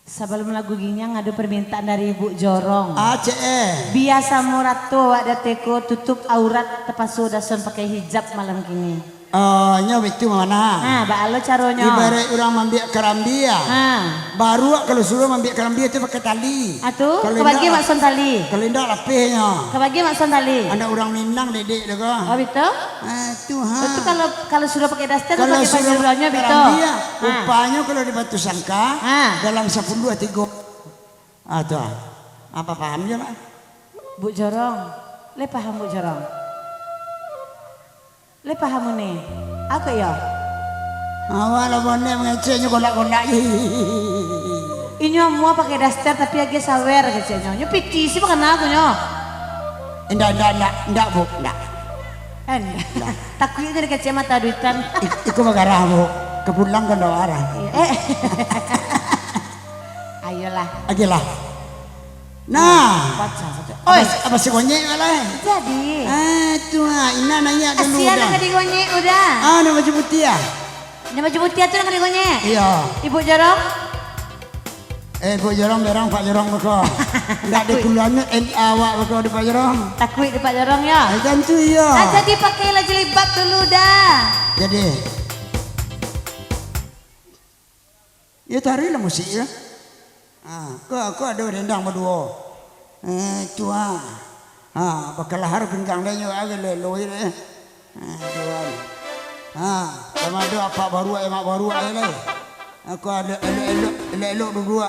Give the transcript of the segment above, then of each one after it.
Sebelum lagu ginyang ada permintaan dari Ibu Jorong. Aceh. Biasa muratu ada teko tutup aurat tepasu dason pakai hijab malam kini. Oh, nyo itu mana? Nah, balo caronyo. Ibarat orang mambiak kerambia. Baru kalau suruh mambiak kerambia itu pakai tali. Atuh, kebagi makson tali. Kalau indah lapihnya. Kebagi makson tali. Ada orang Minang dedek deh kok. Oh, betul? Tuhan. Itu kalau sudah pakai daster kalau pakai pajeronyo betul. Rupanya kalau di Batu Sangka dalam 10 3. Tuh. Apa pahamnya, Pak? Bu Jorong. Le paham Bu Jorong? Le paham nih? Aku ya? Awal abonnya mengeceknya kondak-kondak. Ini semua pakai daster tapi agak sawer kecilnya. Nyo piti sih makan aku nyo. Enggak Bu, enggak. Enggak. Takutnya dari kacamata duitan. Iku magarah Bu, kepulang kan arah. Ayolah. Agilah. Nah, apa sih gonyek malah? Jadi. Tuh, Ina nanya dulu. Asia nggak digonyek udah. Nama baju putih ya? Nama baju putih itu nggak digonyek. Iya. Ibu Jorong? Bu Jorong, berang Pak Jorong beko. Nggak ada kulannya, awak beko di Pak Jorong. Takut di Pak Jorong ya? Tentu iya. Jadi pakailah jilbab dulu dah. Jadi. Ya tarilah musik ya. Kau ada rendang berdua. Tua. Bakal lahar pinggang dia agak leloi deh. Tuan. Sama ada apa baru emak baru le. Aku ada elok berdua.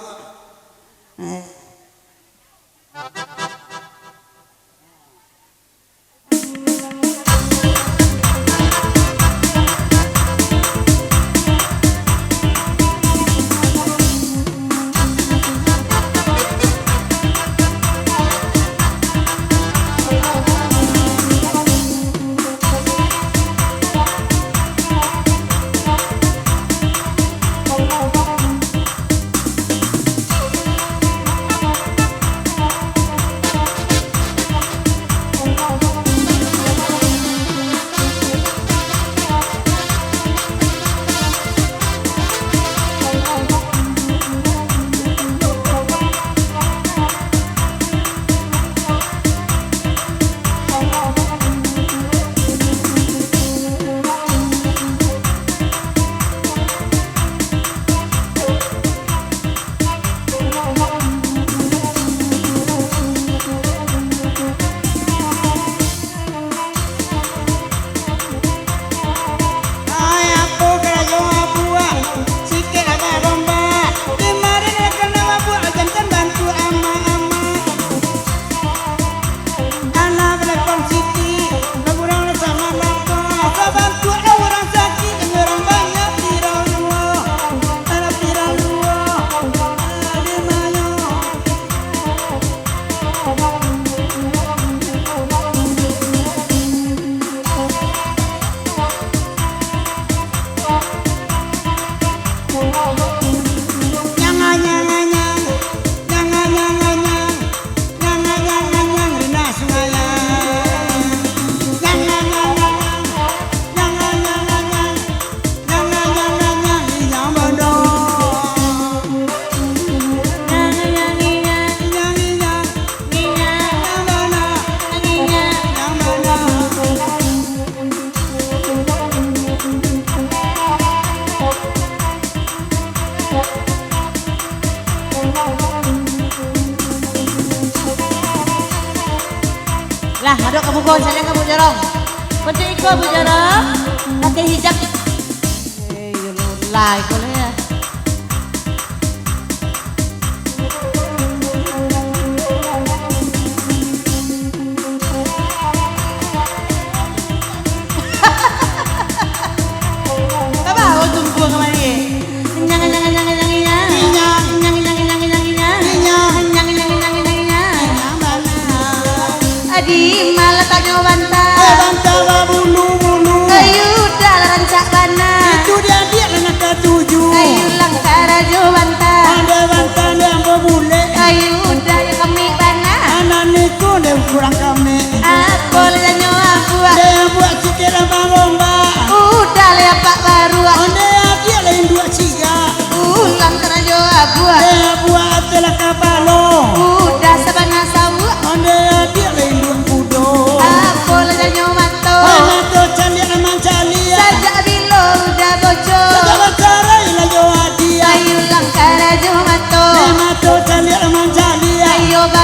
Lah, aduk kamu go, saya kamu Jorong. Kunci iko Bu Jorong, pakai hijab. Lah, iko ya. Apa? Aku tunggu kemari. Adi malah tanya bantah bulu. ayo dah rancak bana itu dia nak ketujuh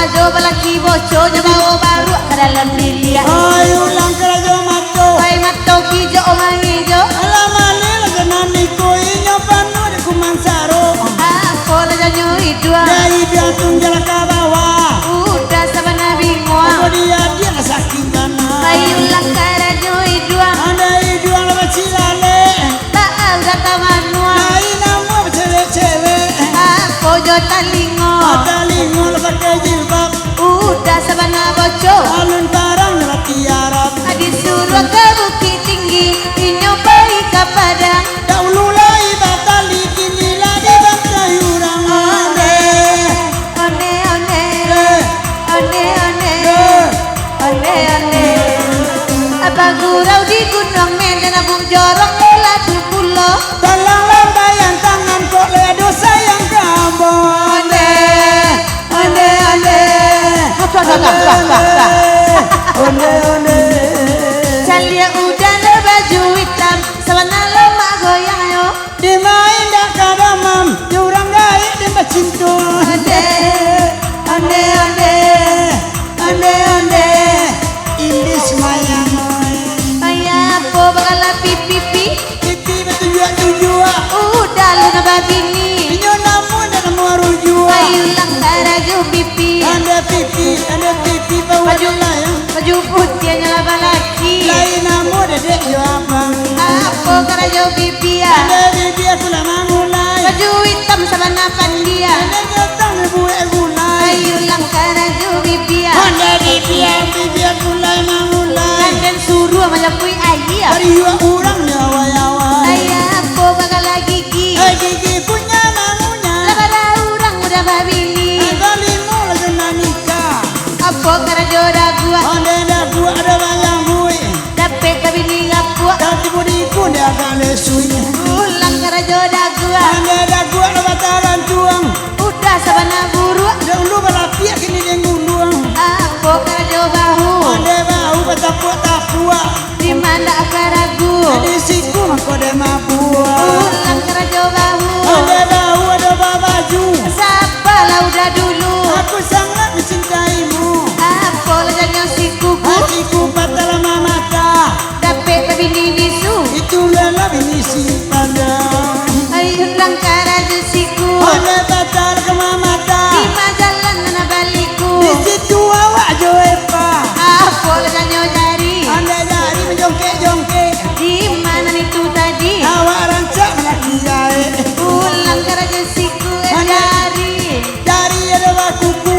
ajo balaki boco nyabawa baru ke dalam bilia. Ay ulang kerajo mato. Pai mato kijo omang ijo. Alamane laganani ko inyo panu de kumansaro. Aku lajanyo idua. Dari dia tunggal ke bawah. Udah sabana bingwa. Dia saking kana. Pai ulang karajo idua. Anda idua lepas cilale. Tak ada kamanua. Ay namu cewek-cewek. Aku jo talingo. Atalingo lepas ke jilbab. Udah sabana boco. Alun barang laki Arab. Disuruh ke bukit tinggi. Inyo pai ke padang. Dahulu lai batali kini lagi bantai urang ande. One Abang gurau di gunung Medan abung jorong mula pulo. Talang lambayan tangan kok ledo sayang kamu ande. Ande. Calia udah le baju hitam Sabana lama goyang yo. Dimain dak kadamam jurang gaik di bacintu ande. Indis mayang Ayah po bakal pipi. pipi betujuak Udah lu nababini. inyo namun dan marujua Ayu lang taraju pipi. ande pipi bawa Baju layang baju putih nyala balaki. lain namun dedek yo abang Aku karajo pipi ya. ande bibi aku lah mangulai Baju hitam sabana pandia. ande getang buat gulai Ayu lang karajo pipi ya. ande bibi aku lah mangulai Dan suruh menyapui ayah. dari yo urang nyawa Ayah aku bakal gigi. gigi punya namunya Labara orang udah babini. kalimu lagi nikah Apa karajo dagua. ande dagu ada bayang bui Dapet kabini ngapua. tapi budiku dia agak lesunya Ulang karajo dagua. ande dagu ada bataran tuang Udah sabana buru. dahulu balapiak kini dia ngundung Apa karajo bahu. ande bau betapua Di mana akaragu. di siku kode mabua Ulang karajo bahu. ande bau ada babaju Sapa lah udah dulu. aku sangat mencintaimu Apa lajanya si kuku. hatiku patah mata Dapet kabini bisu. itulah bini si pandang Ayo ulang karajo siku. ande patah ke mata Di majalan mana baliku. di situ awak joepa Apa lajanya jari. ande dari menjongkek Di mana itu tadi. awak rancak laki jae Ulang karajo siku Mana? jari. dari ada kuku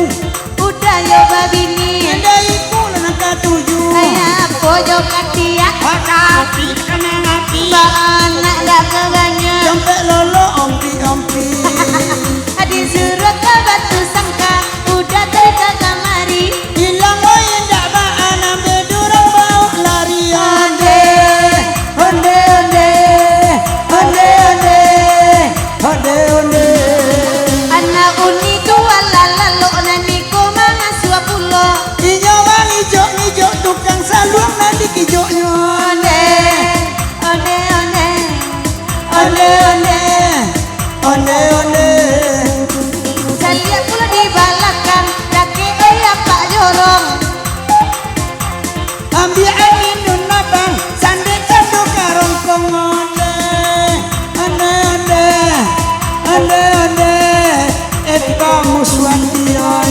Udah yo babini. ande iku nak katuju Ayah pojok katia. Makapi kena ngapi Ba anak gak keganya. sampai lolo ompi Adi suruh ke batu sangka. Udah tega kamari. hilang oi ndak baan ambe durang bau lari ande Anak uni tua lalalo nani ko mga suapulo. ijo bang ijo tukang saluang nanti kijoknya onde Salia pula di balakan. Dake ayah pak jorong. ambil angin dun nabang sandek sandu karongkong onde kamu suantian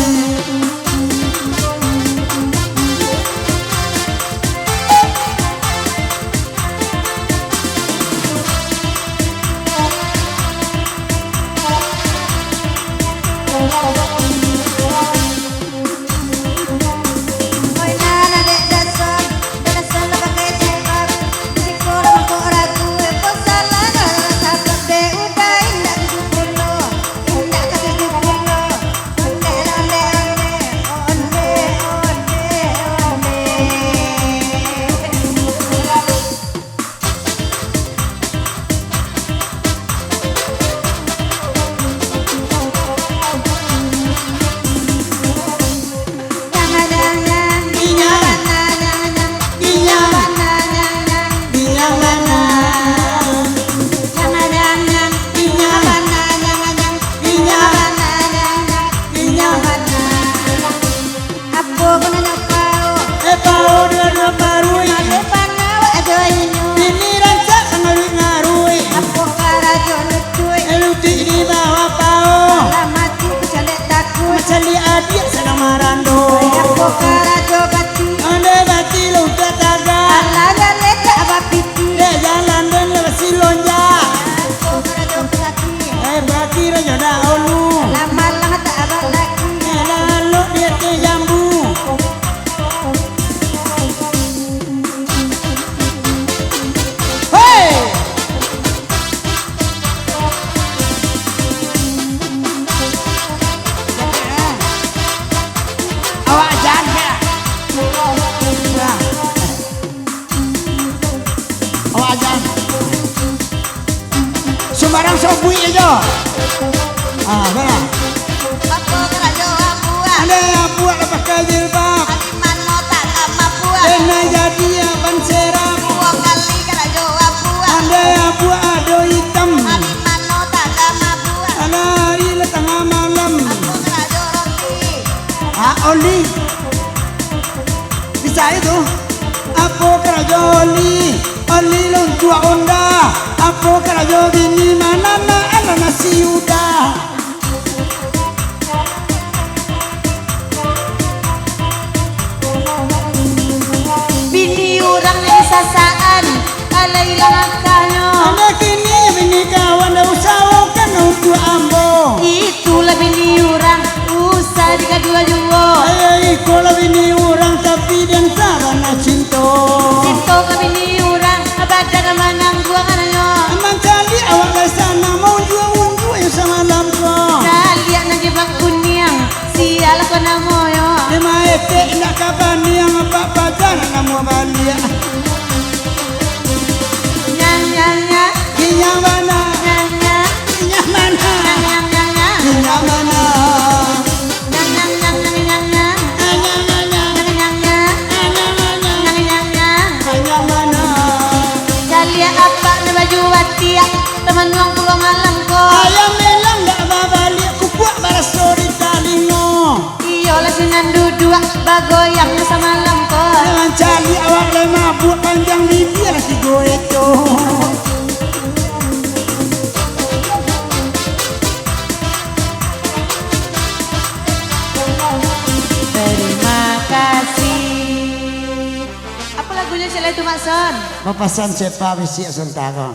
marando. Aku karajo bati. Ande bati lo tataga. Ala galeta abapiti. De jalan dan lewasi lonja. Aku karajo bati. Bati raja da olu. Lama lama tak abad lagi. Lalu dia ke jambu. Hey! Awak jaga. Awak jaga. Sembarang sobui aja. Benar. Aku karajo abuah. Ada yang buat lepas jilbab. Mano tak kama buah. Kena jadi abang serap. Dua kali karajo abuah. Ada yang buat ado hitam. Mano tak kama buah. Ada hari le tengah malam. Aku karajo roti. Oli. Bisa itu. Apa kerajo oli? Oli lontua onda. Apa kerajo bini mana na ala nasi udah. Bini orang yang sasaan. Kalau hilang akanya. Ada kini bini kawan dah usahakan untuk ambo. Itulah bini orang. Usah dikadua jumbo. Ayah ikola bini orang tapi dan sarana cinta. Cinta ke bini orang. Badan manang buang anaknya. Emang kali awak ke sana mau jual yang sama lampu. Kalian nak jebak kunyang. Sial aku namoyo. Lima etek nak kapan yang apa pacar kamu balik. Nyang nyang nyang. Kinya mana? Nyang nyang. Kinya mana? Nyang nyang nyang nyang. Kinya mana? Nyang nyang nyang nyang nyang nyang. Anya mana? Nyang nyang nyang. Anya mana? Nyang nyang nyang. Anya mana? Kalian apa na baju watia. Teman uang pulang malam ko. Ayam melang tak balik kukuak balas story talingo. Iyalah sinan duduk bagoyang sama lampo. Jangan cari awak le mabuk panjang bibir si goeto. Terima kasih. Apa lagunya sila itu Mak Son? Papasan sepa bisi sementara.